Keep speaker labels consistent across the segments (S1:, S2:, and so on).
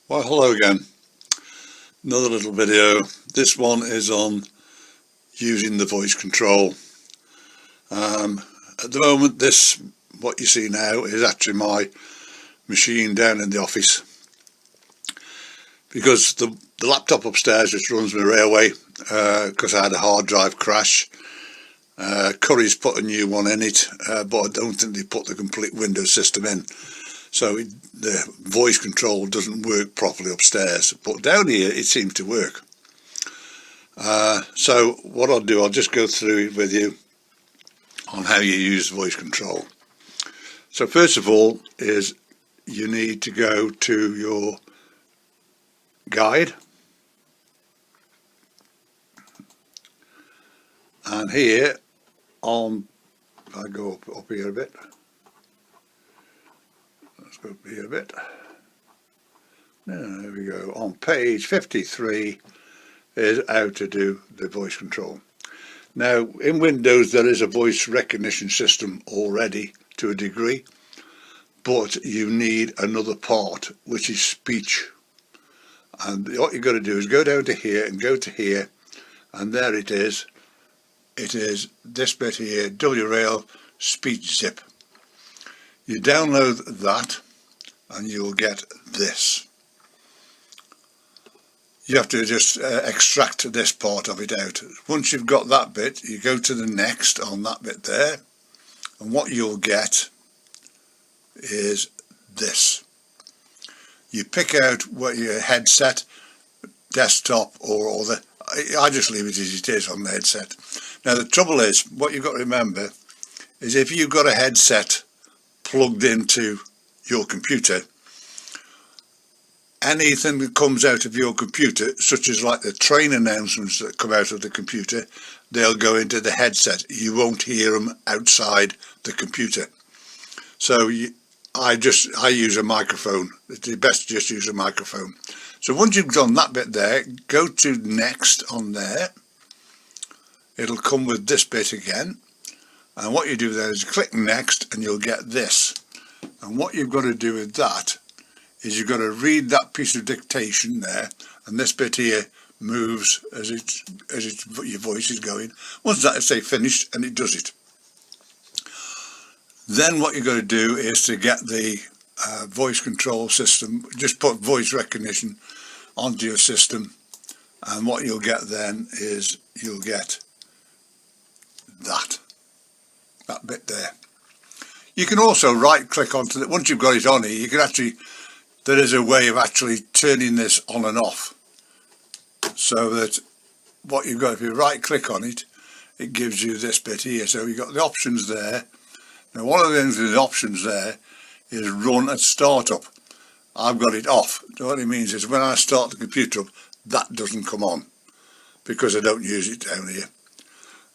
S1: Well, hello again. Another little video. This one is on using the voice control. At the moment, what you see now is actually my machine down in the office, because the laptop upstairs just runs my railway, because I had a hard drive crash. Curry's put a new one in it, but I don't think they put the complete Windows system in. So the voice control doesn't work properly upstairs, but down here it seems to work. So what I'll do, I'll just go through it with you on how you use voice control. So first of all is you need to go to your guide, and here on, if I go up here a bit, let's go up here a bit. There we go. On page 53 is how to do the voice control. Now in Windows there is a voice recognition system already to a degree, but you need another part, which is speech. And what you've got to do is go down to here and go to here, and there it is. It is this bit here, WRail speech zip. You download that and you'll get this. You have to just extract this part of it out. Once you've got that bit, you go to the next on that bit there, and what you'll get is this. You pick out what your headset, desktop or other. I just leave it as it is on the headset. Now the trouble is, what you've got to remember is if you've got a headset plugged into your computer, anything that comes out of your computer, such as like the train announcements that come out of the computer, they'll go into the headset. You won't hear them outside the computer. So I use a microphone. It's best to just use a microphone. So once you've done that bit there, go to next on there. It'll come with this bit again, and what you do there is click next and you'll get this. And what you've got to do with that is you've got to read that piece of dictation there, and this bit here moves as your voice is going. Once that is, say, finished, and it does it. Then what you've got to do is to get the voice control system, just put voice recognition onto your system, and what you'll get then is you'll get that bit there. You can also right click onto it. Once you've got it on here, you can actually, there is a way of actually turning this on and off, so that what you've got, if you right click on it, it gives you this bit here. So you've got the options there. Now one of the things with the options there is run at startup. I've got it off. So what it means is when I start the computer up, that doesn't come on, because I don't use it down here.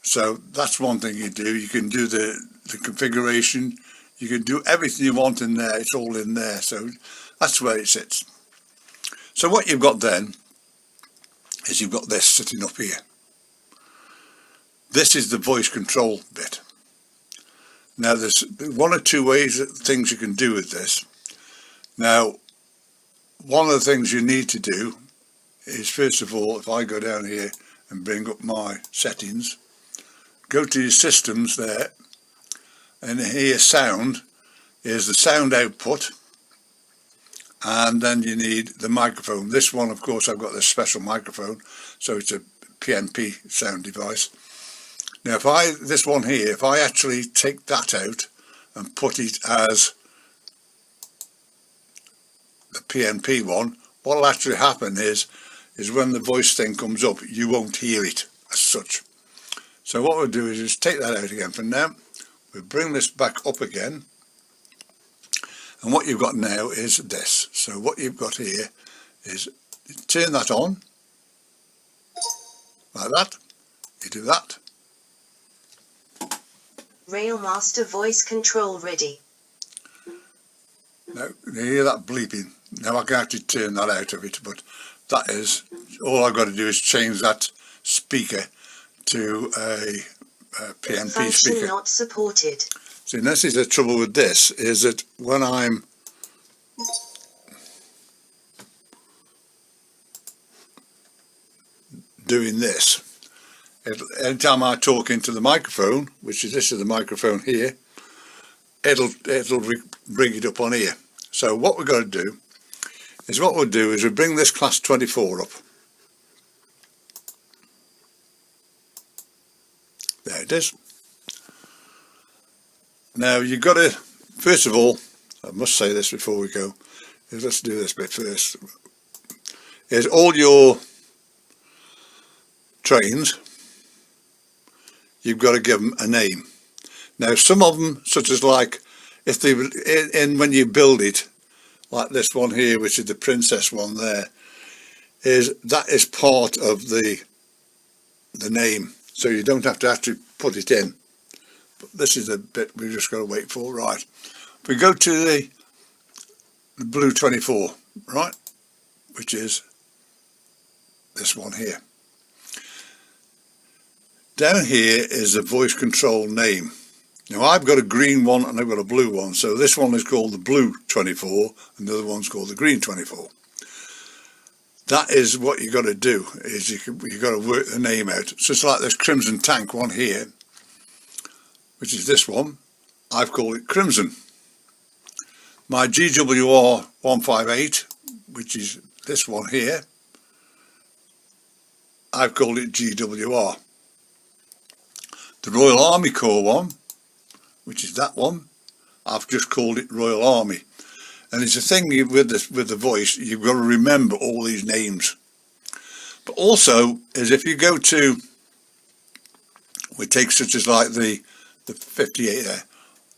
S1: So that's one thing you do. You can do the configuration. You can do everything you want in there. It's all in there. So that's where it sits. So what you've got then is you've got this sitting up here. This is the voice control bit. Now there's one or two things you can do with this. Now one of the things you need to do is, first of all, if I go down here and bring up my settings, go to your systems there, and here sound is the sound output, and then you need the microphone. This one, of course, I've got this special microphone, so it's a PNP sound device. Now this one here, if I actually take that out and put it as the PNP one, what will actually happen is when the voice thing comes up, you won't hear it as such. So what we'll do is just take that out again for now. We'll bring this back up again, and what you've got now is this. So what you've got here is you turn that on like that. You do that.
S2: Railmaster voice control ready.
S1: Now you hear that bleeping. Now I can actually turn that out of it, but that is all I've got to do is change that speaker to a PNP
S2: Function
S1: speaker.
S2: not supported.
S1: See, and this is the trouble with this, is that when I'm doing this. Anytime I talk into the microphone, which is this is the microphone here, it'll bring it up on here. So what we're going to do is we bring this class 24 up. There it is. Now you've got to, first of all, I must say this before we go, let's do this bit first, is all your trains, you've got to give them a name. Now some of them, such as like, if they when you build it, like this one here, which is the princess one there, that is part of the name, so you don't have to actually put it in. But this is the bit we've just got to wait for. Right, if we go to the blue 24, right, which is this one here. Down here is the voice control name. Now I've got a green one and I've got a blue one, so this one is called the blue 24 and the other one's called the green 24. That is what you got to do, is you got to work the name out. So it's like this Crimson Tank one here, which is this one. I've called it Crimson. My GWR 158, which is this one here, I've called it GWR. The Royal Army Corps one, which is that one, I've just called it Royal Army. And it's a thing with the voice, you've got to remember all these names. But also, is if you go to, we take such as like the 58 there,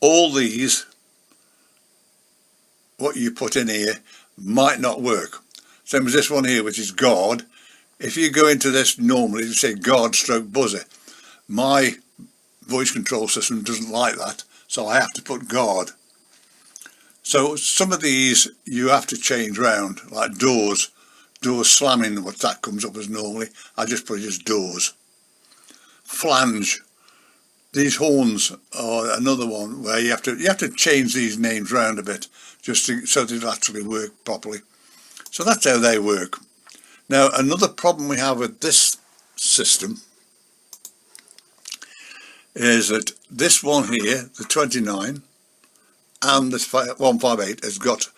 S1: all these, what you put in here might not work. Same as this one here, which is guard. If you go into this normally, you say guard stroke buzzer. My voice control system doesn't like that, so I have to put guard. So some of these you have to change round, like doors slamming, what that comes up as normally, I just put it as doors. Flange, these horns are another one where you have to change these names round a bit just so they'll actually work properly. So that's how they work. Now another problem we have with this system is that this one here, the 29, and this 158 has got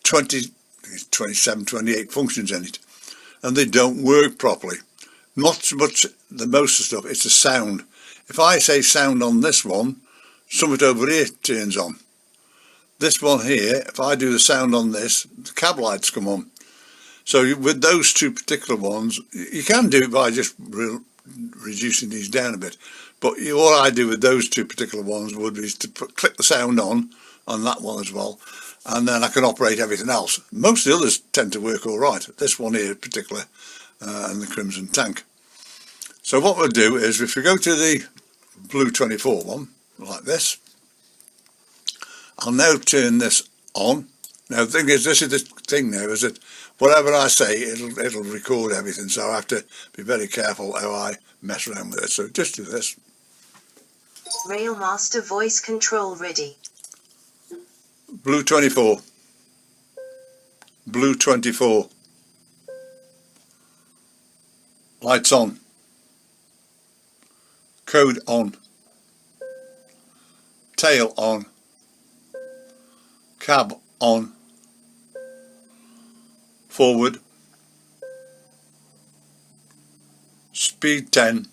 S1: 27, 28 functions in it, and they don't work properly. Not so much the most of the stuff, it's the sound. If I say sound on this one, something over here turns on. This one here, if I do the sound on this, the cab lights come on. So with those two particular ones, you can do it by just reducing these down a bit. But what I do with those two particular ones would be to click the sound on that one as well, and then I can operate everything else. Most of the others tend to work all right. This one here in particular, and the Crimson Tank. So what we'll do is, if we go to the blue 24 one, like this, I'll now turn this on. Now the thing is, this is the thing now, is that whatever I say, it'll record everything, so I have to be very careful how I mess around with it. So just do this.
S2: Railmaster voice control ready.
S1: Blue 24. Blue 24. Lights on. Code on. Tail on. Cab on. Forward. Speed 10.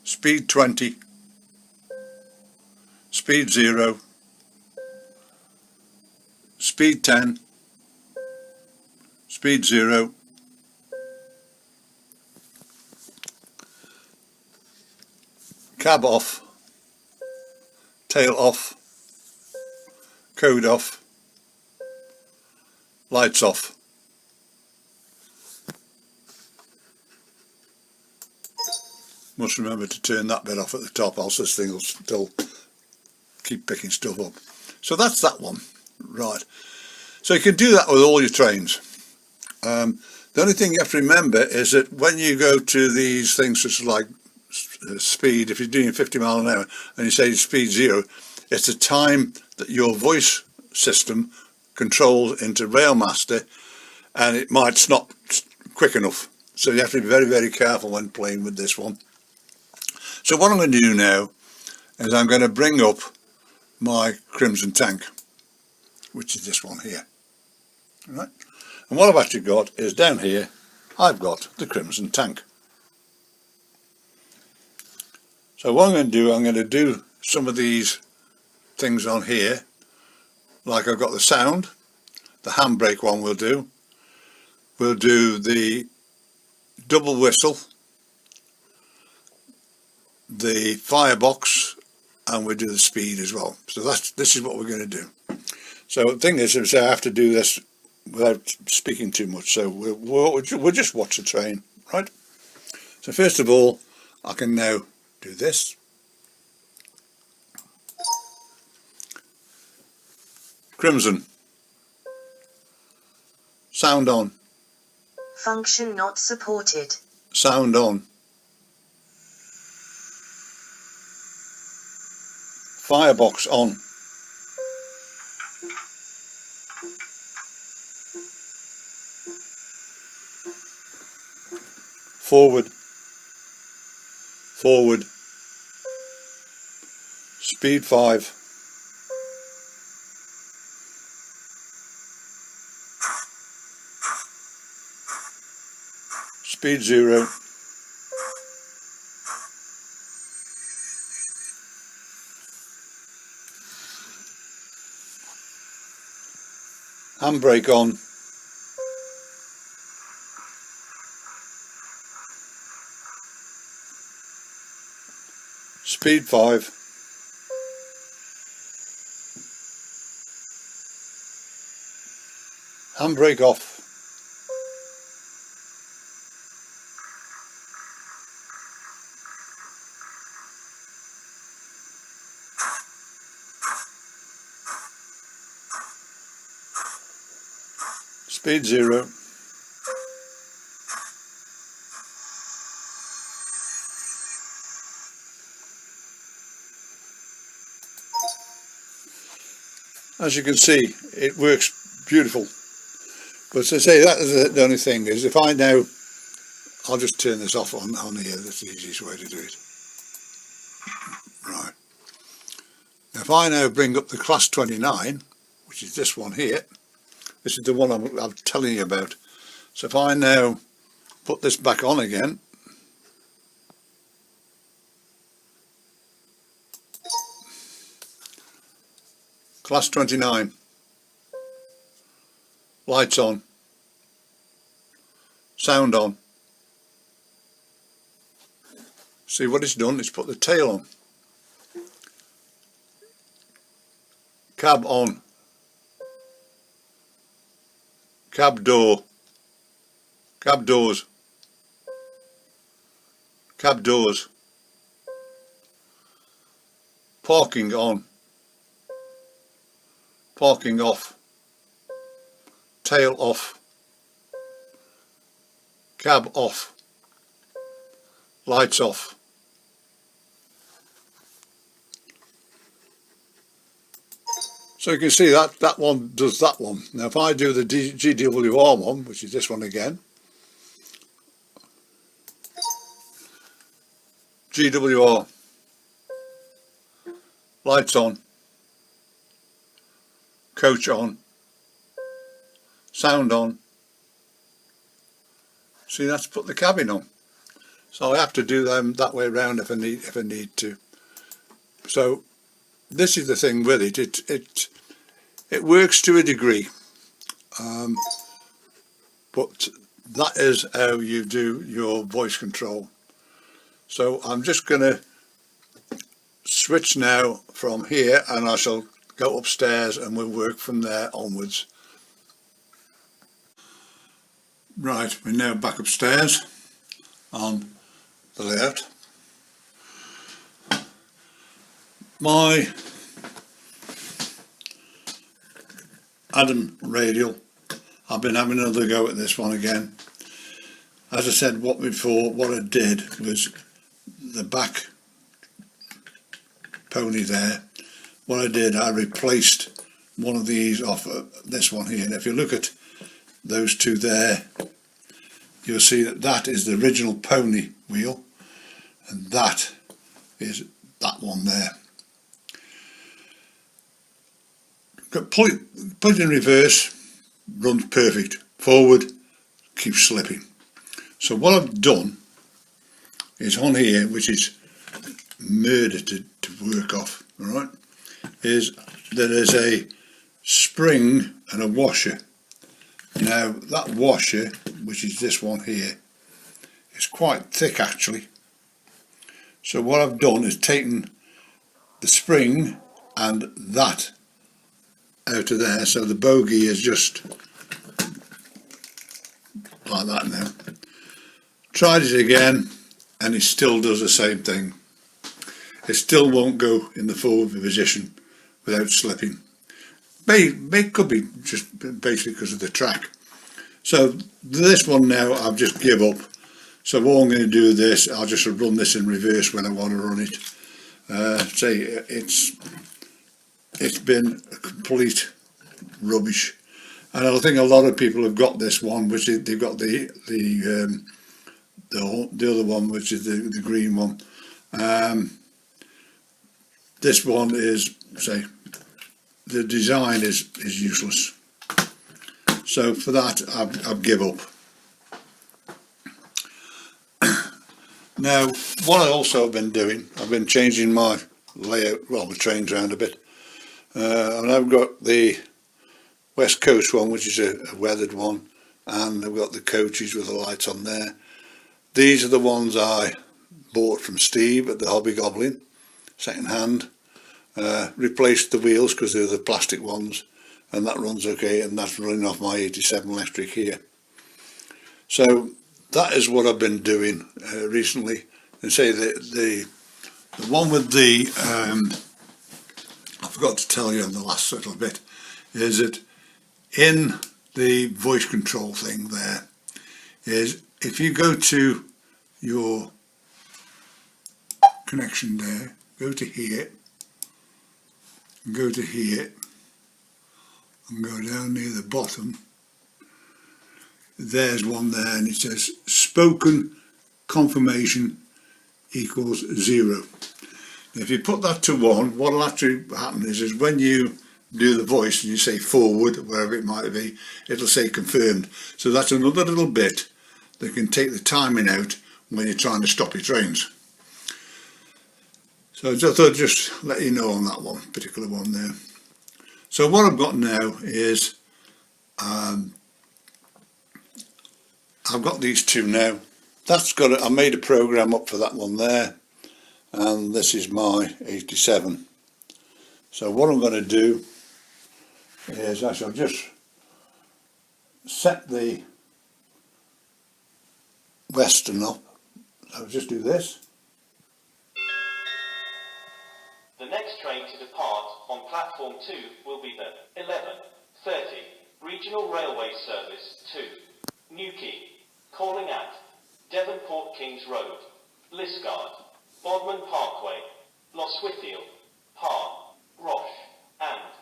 S1: Speed 20. Speed 0. Speed 10. Speed 0. Cab off. Tail off. Code off. Lights off. Must remember to turn that bit off at the top, else this thing will still keep picking stuff up. So that's that one. Right. So you can do that with all your trains. The only thing you have to remember is that when you go to these things such as like speed, if you're doing 50 miles an hour and you say speed 0, it's the time that your voice system controls into Railmaster, and it might stop quick enough. So you have to be very, very careful when playing with this one. So what I'm going to do now is I'm going to bring up my Crimson tank, which is this one here. Right? And what I've actually got is down here, I've got the Crimson tank. So what I'm going to do some of these things on here, like I've got the sound, the handbrake one we'll do the double whistle, the firebox, and we'll do the speed as well. So this is what we're going to do. So the thing is I have to do this without speaking too much, so we'll just watch the train, right? So first of all, I can now do this. Crimson. Sound on.
S2: Function not supported.
S1: Sound on. Firebox on. Forward. Forward. Speed 5. Speed 0. Handbrake on. Speed 5. Handbrake off. Speed 0. As you can see, it works beautiful. But as I say, that is the only thing is if I now, I'll just turn this off on here, that's the easiest way to do it. Right. Now if I now bring up the class 29, which is this one here, this is the one I'm telling you about. So if I now put this back on again, class 29, lights on, sound on. See what it's done? It's put the tail on. Cab on. Cab door. Cab doors. Cab doors. Parking on. Parking off. Tail off. Cab off. Lights off. So you can see that one does that one. Now if I do the GWR one, which is this one again, GWR, lights on, coach on, sound on. See, that's put the cabin on. So I have to do them that way around if I need to. So this is the thing with it. It works to a degree, but that is how you do your voice control. So I'm just going to switch now from here, and I shall go upstairs and we'll work from there onwards. Right, we're now back upstairs on the layout. My Adam radial, I've been having another go at this one again. As I said what I did was the back pony there. What I did, I replaced one of these off this one here, and if you look at those two there, you'll see that that is the original pony wheel, and that is that one there. Put it in reverse, runs perfect. Forward, keeps slipping. So what I've done is on here, which is murder to work off, alright, is there is a spring and a washer. Now that washer, which is this one here, is quite thick actually. So what I've done is taken the spring and that out of there, so the bogey is just like that now. Tried it again and it still does the same thing. It still won't go in the forward position without slipping. It could be just basically because of the track. So this one now I've just give up. So all I'm going to do with this, I'll just run this in reverse when I want to run it. It's been a complete rubbish, and I think a lot of people have got this one, which they've got the other one, which is the green one. This one is, say, the design is useless. So for that, I've give up. Now, what I also have been doing, I've been changing my layout, well, my trains around a bit. And I've got the West Coast one, which is a weathered one, and I've got the coaches with the lights on there. These are the ones I bought from Steve at the Hobby Goblin, second hand. Replaced the wheels because they're the plastic ones, and that runs okay, and that's running off my 87 electric here. So that is what I've been doing recently. And say the one with the I forgot to tell you on the last little bit, is that in the voice control thing there is, if you go to your connection there, go to here, go to here, and go down near the bottom, there's one there, and it says spoken confirmation equals 0. If you put that to 1, what will actually happen is when you do the voice and you say forward, wherever it might be, it'll say confirmed. So that's another little bit that can take the timing out when you're trying to stop your trains. So I just thought I'd just let you know on that one, particular one there. So what I've got now is I've got these two now. I made a program up for that one there, and this is my 87. So what I'm going to do is I shall just set the Western up. I'll just do this.
S3: The next train to depart on platform 2 will be the 11:30 Regional Railway Service to Newquay, calling at Devonport Kings Road, Liskeard, Bodmin Parkway, Lostwithiel, Parr, Roche and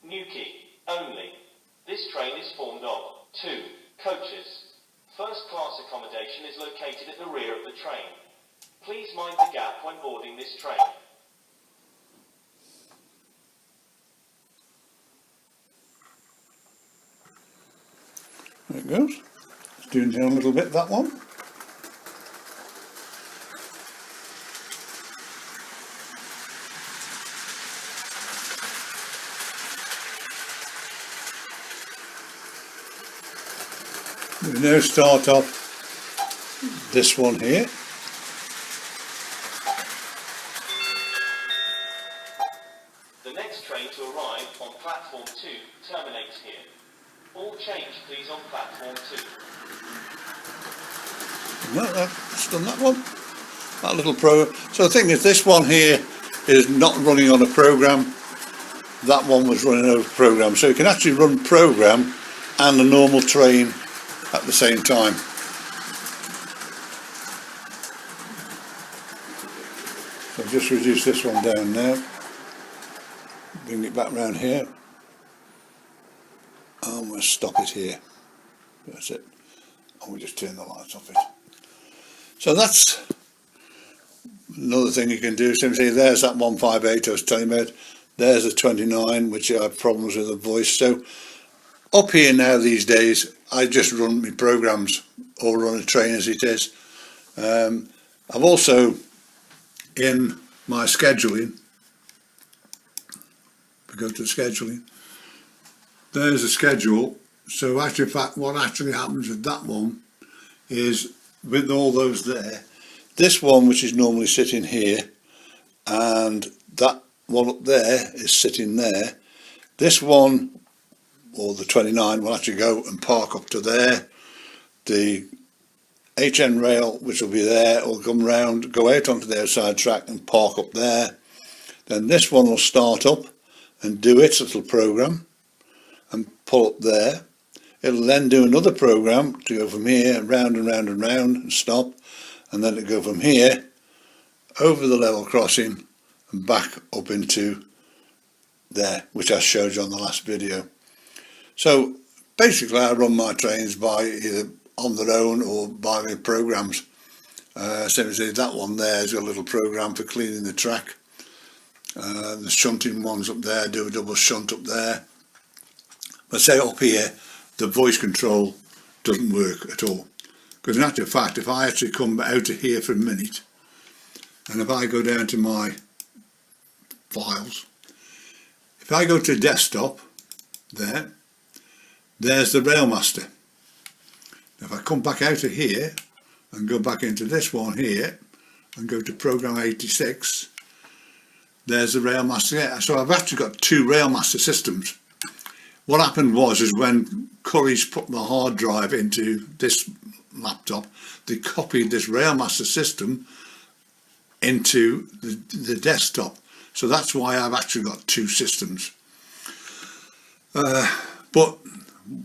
S3: Newquay only. This train is formed of 2 coaches. First class accommodation is located at the rear of the train. Please mind the gap when boarding this train.
S1: There it goes. It's doing down a little bit, that one. We now start off this one here.
S3: The next train to arrive on platform 2 terminates here. All change please on platform 2.
S1: No, that's done that one. That little program. So the thing is, this one here is not running on a program. That one was running on a program. So you can actually run program and a normal train at the same time. So just reduce this one down now. Bring it back round here. And we'll stop it here. That's it. we'll just turn the lights off it. So that's another thing you can do. Simply there's that 158 I was telling you about. There's a 29, which I have problems with the voice. So up here now these days, I just run my programs or run a train as it is. I've also, in my scheduling, if we go to scheduling, there's a schedule. So actually, in fact, what actually happens with that one is, with all those there, this one, which is normally sitting here, and that one up there is sitting there. This one, or the 29, will actually go and park up to there. The HN rail, which will be there, will come round, go out onto the outside track and park up there. Then this one will start up and do its little program and pull up there. It'll then do another program to go from here round and round and round and stop, and then it'll go from here over the level crossing and back up into there, which I showed you on the last video. So basically I run my trains by either on their own or by my programs. So that one there has got a little program for cleaning the track. The shunting ones up there do a double shunt up there. But say up here, the voice control doesn't work at all. Because in actual fact, if I actually come out of here for a minute, and if I go down to my files, if I go to desktop, there's the Railmaster. If I come back out of here and go back into this one here and go to program 86, there's the Railmaster there. So I've actually got two Railmaster systems. What happened was, is when Curry's put the hard drive into this laptop, they copied this Railmaster system into the desktop. So that's why I've actually got two systems. But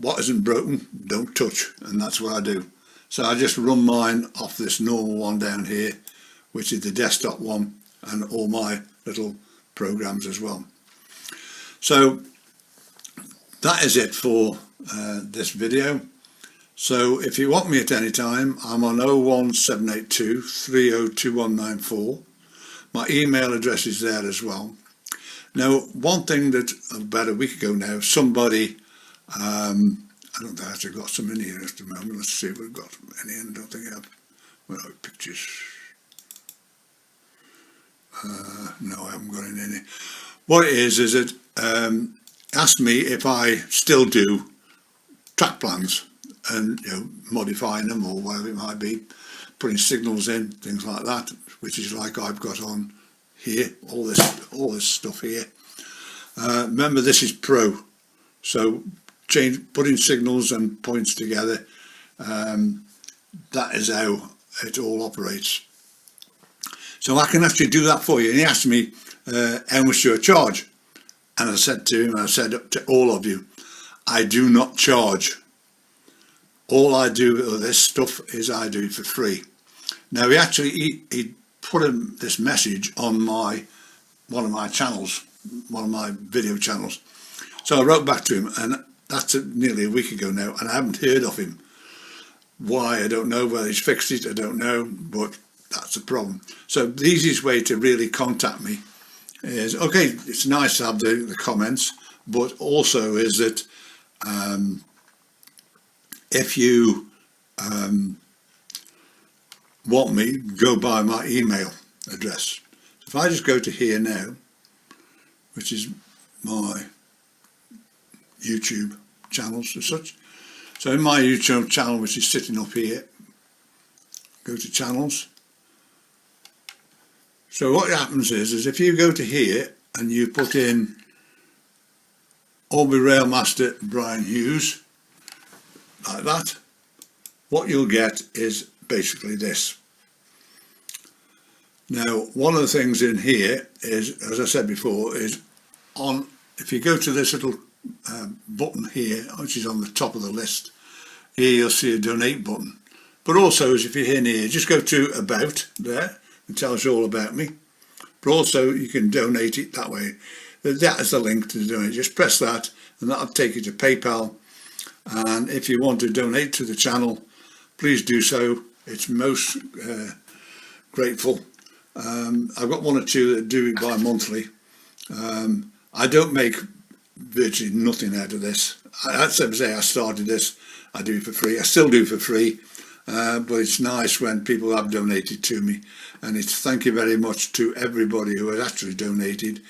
S1: what isn't broken, don't touch, and that's what I do. So I just run mine off this normal one down here, which is the desktop one, and all my little programs as well. So that is it for this video. So if you want me at any time, I'm on 01782 302194. My email address is there as well. Now, one thing that about a week ago now, somebody, I don't think I've actually got some in here at the moment. Let's see if we've got any in. I don't think I have. Well, pictures. No, I haven't got any in here. What it is it asked me if I still do track plans and, you know, modifying them or whatever it might be, putting signals in, things like that, which is like I've got on here, all this stuff here. Remember, this is Pro, so putting signals and points together, that is how it all operates. So I can actually do that for you. And he asked me how much do I charge, and I said to him, I said to all of you, I do not charge. All I do with this stuff is I do it for free. Now he put this message on one of my channels, one of my video channels. So I wrote back to him, and that's nearly a week ago now, and I haven't heard of him. Why, I don't know. Whether he's fixed it, I don't know, but that's the problem. So the easiest way to really contact me is, okay, it's nice to have the comments, but also is that if you want me, go by my email address. So if I just go to here now, which is my YouTube channels as such. So in my YouTube channel, which is sitting up here, go to channels. So what happens is if you go to here and you put in Albury Railmaster Brian Hughes, like that, what you'll get is basically this. Now, one of the things in here is, as I said before, is if you go to this little button here, which is on the top of the list, here you'll see a donate button. But also, as if you're in here, just go to about there, it tells you all about me. But also you can donate it that way. That is the link to donate. Just press that and that'll take you to PayPal. And if you want to donate to the channel, please do so. It's most grateful. I've got one or two that do it bi-monthly. I don't make virtually nothing out of this. That's what I say, I started this, I do it for free. I still do it for free, but it's nice when people have donated to me, and it's thank you very much to everybody who has actually donated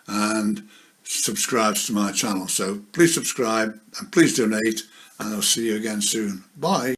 S1: and subscribes to my channel. So please subscribe and please donate, and I'll see you again soon. Bye.